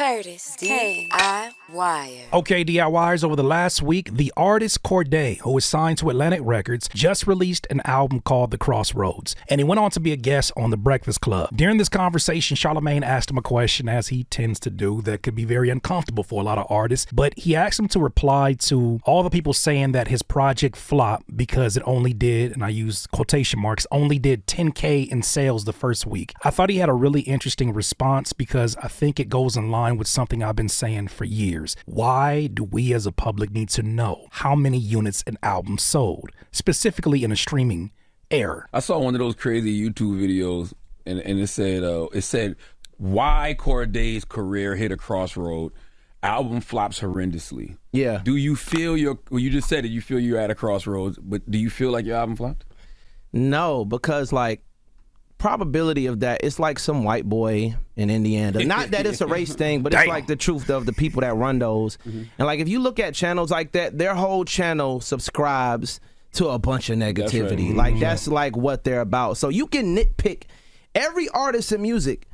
Curtis, DIY. Okay, DIYers, over the last week, the artist Cordae, who is signed to ILLMatic Records, just released an album called The Crossroads, and he went on to be a guest on The Breakfast Club. During this conversation, Charlamagne asked him a question, as he tends to do, that could be very uncomfortable for a lot of artists, but he asked him to reply to all the people saying that his project flopped because it only did, and I use quotation marks, only did 10K in sales the first week. I thought he had a really interesting response because I think it goes in line with something I've been saying for years. Why do we as a public need to know how many units an album sold, specifically in a streaming era? I saw one of those crazy YouTube videos, and it said why Cordae's career hit a crossroad. Album flops horrendously. Yeah. Do you feel you just said it, you feel you're at a crossroads, but do you feel like your album flopped? No, because like probability of that, it's like some white boy in Indiana. Not that it's a race thing, but it's like the truth of the people that run those. And like if you look at channels like that, their whole channel subscribes to a bunch of negativity. That's like what they're about. So you can nitpick every artist in music.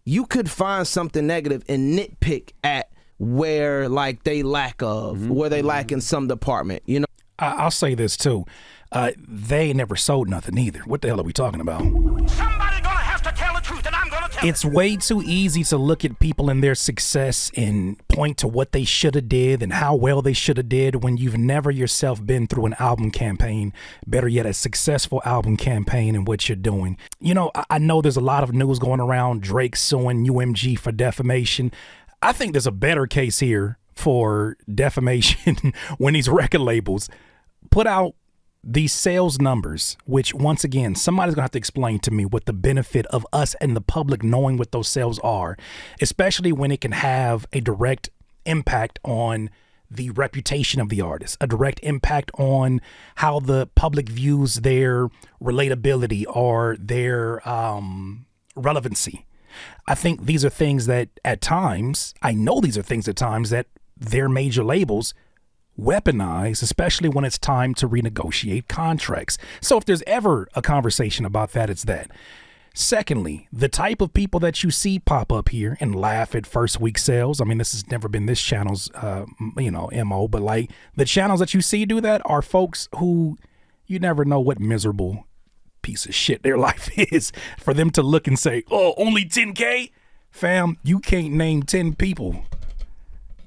You could find something negative and nitpick at where like they lack of, where they lack in some department, you know? I'll say this too. They never sold nothing either. What the hell are we talking about? Somebody gonna have to tell the truth, and I'm gonna tell It's way too easy to look at people and their success and point to what they should have did and how well they should have did when you've never yourself been through an album campaign, better yet, a successful album campaign and what you're doing. You know, I know there's a lot of news going around, Drake suing UMG for defamation. I think there's a better case here for defamation when these record labels put out these sales numbers, which once again, somebody's gonna have to explain to me what the benefit of us and the public knowing what those sales are, especially when it can have a direct impact on the reputation of the artist, a direct impact on how the public views their relatability or their relevancy. I think these are things that at times, I know these are things at times that their major labels weaponize, especially when it's time to renegotiate contracts. So if there's ever a conversation about that, it's that. Secondly, the type of people that you see pop up here and laugh at first week sales. I mean, this has never been this channel's, MO, but like the channels that you see do that are folks who you never know what miserable piece of shit their life is for them to look and say, oh, only 10K? Fam, you can't name 10 people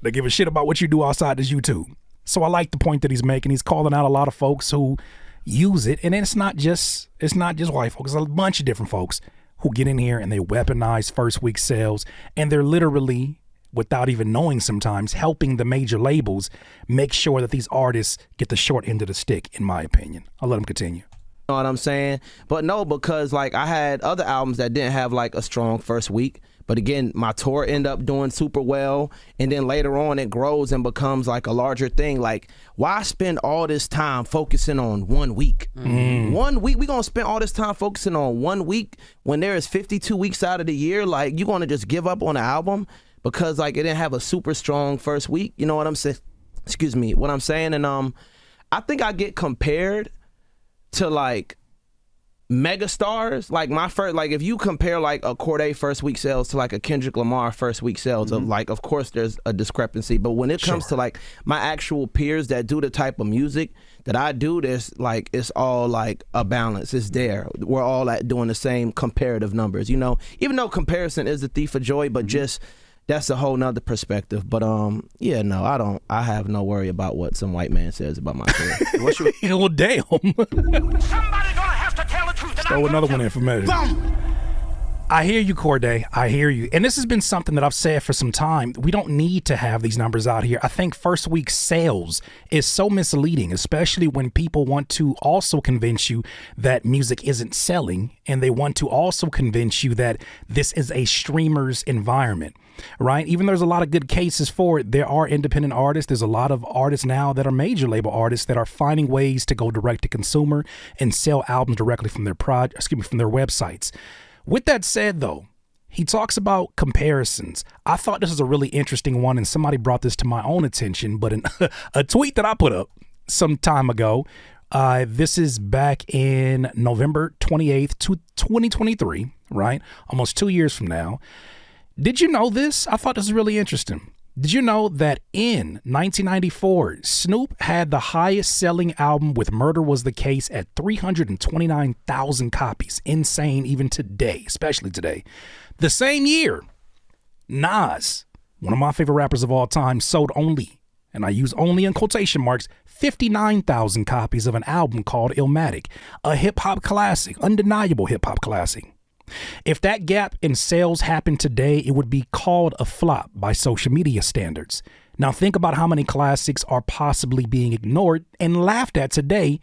that give a shit about what you do outside this YouTube. So I like the point that he's making. He's calling out a lot of folks who use it, and it's not just white folks. It's a bunch of different folks who get in here and they weaponize first week sales, and they're literally, without even knowing sometimes, helping the major labels make sure that these artists get the short end of the stick, in my opinion. I'll let them continue. You know what I'm saying? But no, because like I had other albums that didn't have like a strong first week. But again, my tour ended up doing super well. And then later on, it grows and becomes like a larger thing. Like, why spend all this time focusing on 1 week? 1 week? We're going to spend all this time focusing on 1 week when there is 52 weeks out of the year? Like, you're going to just give up on an album because like it didn't have a super strong first week? You know what I'm saying? Excuse me, what I'm saying? And I think I get compared to like mega stars. Like my first, like if you compare like a Cordae first week sales to like a Kendrick Lamar first week sales, of like, of course there's a discrepancy, but when it comes to like my actual peers that do the type of music that I do, there's like, it's all like a balance. It's there. We're all at doing the same comparative numbers, you know, even though comparison is the thief of joy, but just that's a whole nother perspective. But yeah, no, I have no worry about what some white man says about my career. What's your well, damn. Somebody gonna have to tell the truth. Throw another one in for measure. I hear you, Cordae. I hear you. And this has been something that I've said for some time. We don't need to have these numbers out here. I think first week sales is so misleading, especially when people want to also convince you that music isn't selling, and they want to also convince you that this is a streamer's environment, right? Even though there's a lot of good cases for it, there are independent artists. There's a lot of artists now that are major label artists that are finding ways to go direct to consumer and sell albums directly from their from their websites. With that said, though, he talks about comparisons. I thought this was a really interesting one, and somebody brought this to my own attention, but in a tweet that I put up some time ago, this is back in November 28th, 2023, right? Almost 2 years from now. Did you know this? I thought this was really interesting. Did you know that in 1994, Snoop had the highest selling album with Murder Was the Case at 329,000 copies? Insane even today, especially today. The same year, Nas, one of my favorite rappers of all time, sold only, and I use only in quotation marks, 59,000 copies of an album called ILLMatic, a hip-hop classic, undeniable hip-hop classic. If that gap in sales happened today, it would be called a flop by social media standards. Now think about how many classics are possibly being ignored and laughed at today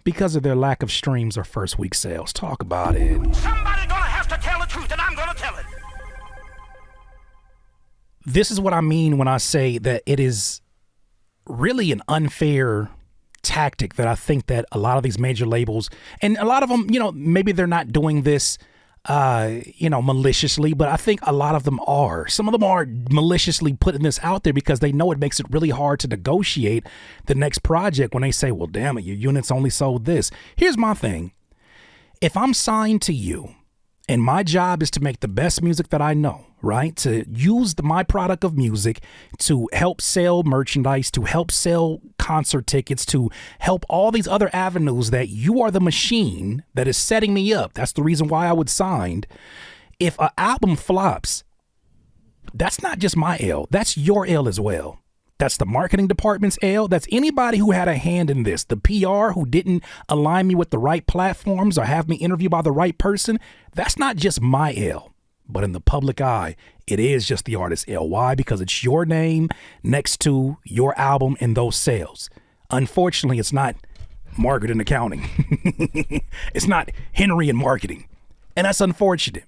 because of their lack of streams or first week sales. Talk about it. Somebody's gonna have to tell the truth, and I'm gonna tell it. This is what I mean when I say that it is really an unfair tactic that I think that a lot of these major labels, and a lot of them, maybe they're not doing this maliciously, but I think a lot of them are. Some of them are maliciously putting this out there because they know it makes it really hard to negotiate the next project when they say, well, damn it, your units only sold this. Here's my thing. If I'm signed to you and my job is to make the best music that I know, right? To use my product of music to help sell merchandise, to help sell concert tickets, to help all these other avenues that you are the machine that is setting me up. That's the reason why I would sign. If an album flops, that's not just my L. That's your L as well. That's the marketing department's L. That's anybody who had a hand in this. The PR who didn't align me with the right platforms or have me interviewed by the right person. That's not just my L. But in the public eye, it is just the artist's L. Why? Because it's your name next to your album and those sales. Unfortunately, it's not Margaret in accounting. It's not Henry in marketing. And that's unfortunate.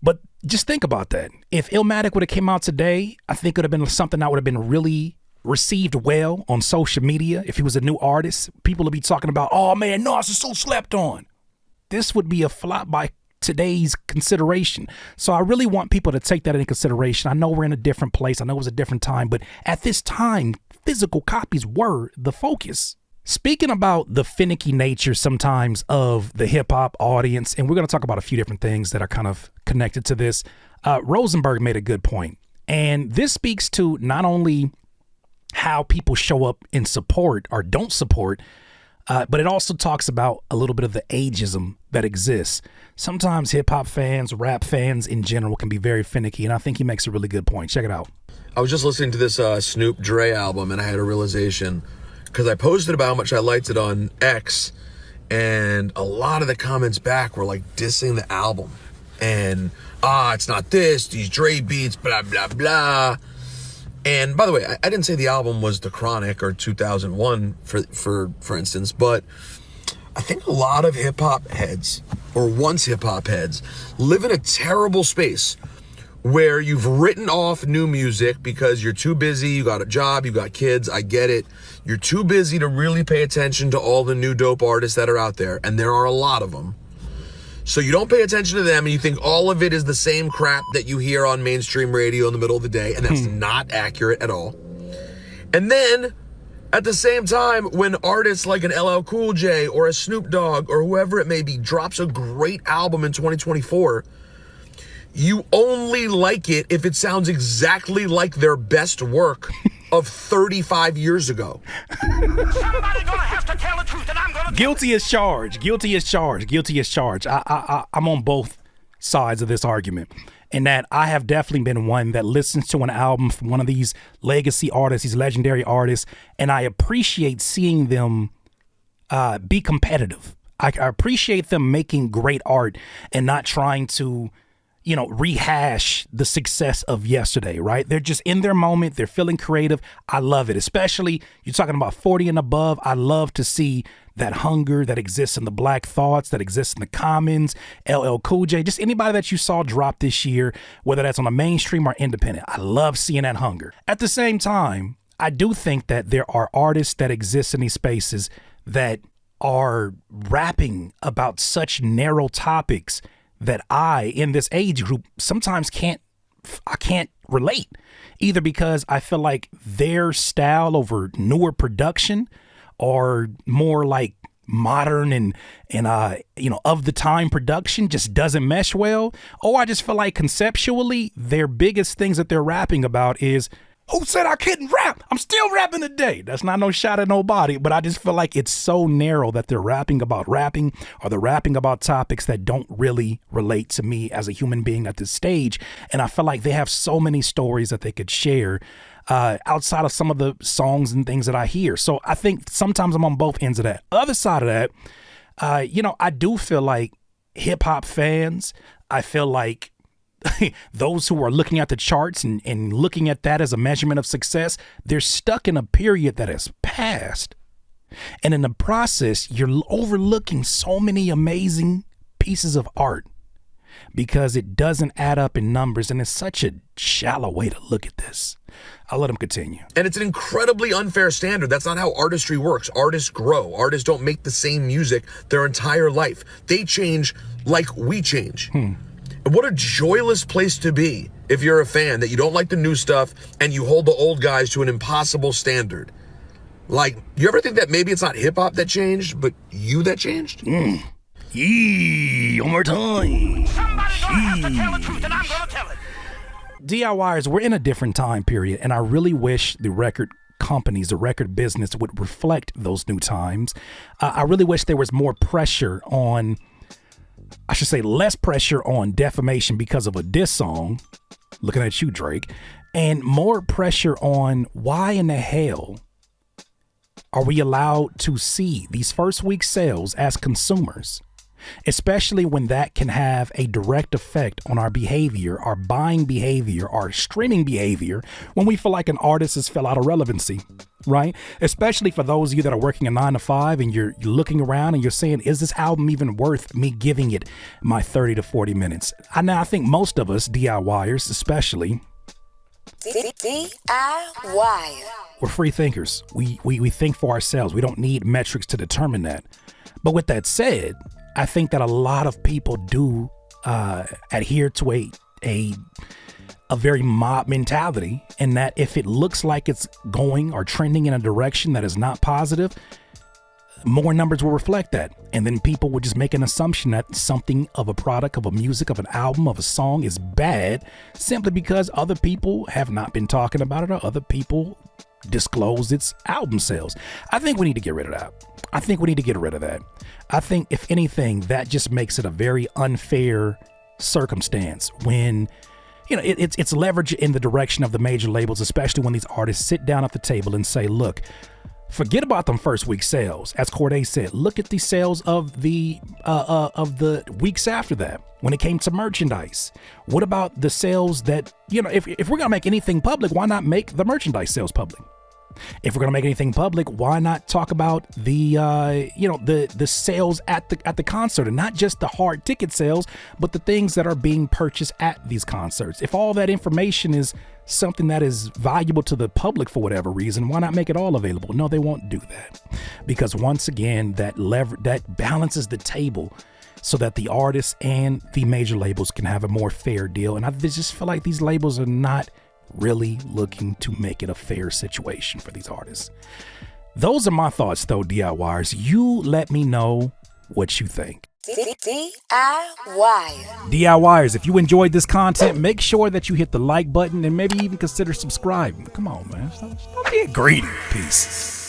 But just think about that. If ILLMatic would have came out today, I think it would have been something that would have been really received well on social media. If he was a new artist, people would be talking about, oh man, Nas is so slept on. This would be a flop by today's consideration. So I really want people to take that into consideration. I know we're in a different place. I know it was a different time, but at this time, physical copies were the focus. Speaking about the finicky nature sometimes of the hip hop audience, and we're going to talk about a few different things that are kind of connected to this. Rosenberg made a good point, and this speaks to not only how people show up in support or don't support, but it also talks about a little bit of the ageism that exists. Sometimes hip hop fans, rap fans in general can be very finicky, and I think he makes a really good point. Check it out. I was just listening to this Snoop Dre album, and I had a realization because I posted about how much I liked it on X, and a lot of the comments back were like dissing the album. And, it's not this, these Dre beats, blah, blah, blah. And by the way, I didn't say the album was The Chronic or 2001, for instance, but I think a lot of hip-hop heads, or once hip-hop heads, live in a terrible space where you've written off new music because you're too busy, you got a job, you got kids, I get it. You're too busy to really pay attention to all the new dope artists that are out there, and there are a lot of them. So you don't pay attention to them, and you think all of it is the same crap that you hear on mainstream radio in the middle of the day, and that's not accurate at all. And then, at the same time, when artists like an LL Cool J or a Snoop Dogg or whoever it may be drops a great album in 2024, you only like it if it sounds exactly like their best work of 35 years ago. Somebody's gonna have to tell the truth, and I'm gonna Guilty as charged. Guilty as charged. Guilty as charged. I'm on both sides of this argument, in that I have definitely been one that listens to an album from one of these legacy artists, these legendary artists, and I appreciate seeing them be competitive. I appreciate them making great art and not trying to, rehash the success of yesterday, right? They're just in their moment. They're feeling creative. I love it. Especially you're talking about 40 and above. I love to see that hunger that exists in the Black Thoughts, that exists in the Commons, LL Cool J, just anybody that you saw drop this year, whether that's on a mainstream or independent. I love seeing that hunger. At the same time, I do think that there are artists that exist in these spaces that are rapping about such narrow topics that I, in this age group, sometimes can't relate, either because I feel like their style over newer production or more like modern and of the time production just doesn't mesh well. Or I just feel like conceptually their biggest things that they're rapping about is, who said I couldn't rap? I'm still rapping today. That's not no shot at nobody, but I just feel like it's so narrow that they're rapping about rapping, or they're rapping about topics that don't really relate to me as a human being at this stage. And I feel like they have so many stories that they could share outside of some of the songs and things that I hear. So I think sometimes I'm on both ends of that. Other side of that, I do feel like hip hop fans, I feel like those who are looking at the charts and looking at that as a measurement of success, they're stuck in a period that has passed. And in the process, you're overlooking so many amazing pieces of art because it doesn't add up in numbers. And it's such a shallow way to look at this. I'll let him continue. And it's an incredibly unfair standard. That's not how artistry works. Artists grow. Artists don't make the same music their entire life. They change like we change. What a joyless place to be if you're a fan, that you don't like the new stuff and you hold the old guys to an impossible standard. Like, you ever think that maybe it's not hip hop that changed, but you that changed? Yee, one more time. Somebody's gonna have to tell the truth, and I'm gonna tell it. DIYers, we're in a different time period, and I really wish the record companies, the record business would reflect those new times. I really wish there was more pressure on, I should say less pressure on defamation because of a diss song, looking at you, Drake, and more pressure on why in the hell are we allowed to see these first week sales as consumers, especially when that can have a direct effect on our behavior, our buying behavior, our streaming behavior, when we feel like an artist has fell out of relevancy, right? Especially for those of you that are working a 9 to 5 and you're looking around and you're saying, is this album even worth me giving it my 30 to 40 minutes? I think most of us DIYers, especially, DIY. we're free thinkers. We think for ourselves. We don't need metrics to determine that. But with that said, I think that a lot of people do adhere to a very mob mentality, and that if it looks like it's going or trending in a direction that is not positive, more numbers will reflect that. And then people will just make an assumption that something of a product, of a music, of an album, of a song is bad simply because other people have not been talking about it or other people disclose its album sales. I think we need to get rid of that. I think if anything, that just makes it a very unfair circumstance when, it's leverage in the direction of the major labels, especially when these artists sit down at the table and say, look, forget about them first week sales. As Cordae said, look at the sales of the weeks after that when it came to merchandise. What about the sales that, if we're going to make anything public, why not make the merchandise sales public? If we're going to make anything public, why not talk about the sales at the concert, and not just the hard ticket sales, but the things that are being purchased at these concerts? If all that information is something that is valuable to the public for whatever reason, why not make it all available? No, they won't do that, because once again, that balances the table so that the artists and the major labels can have a more fair deal. And I just feel like these labels are not really looking to make it a fair situation for these artists. Those are my thoughts, though, DIYers. You let me know what you think. DIYers, if you enjoyed this content, make sure that you hit the like button and maybe even consider subscribing. Come on, man. Don't be greedy. Peace.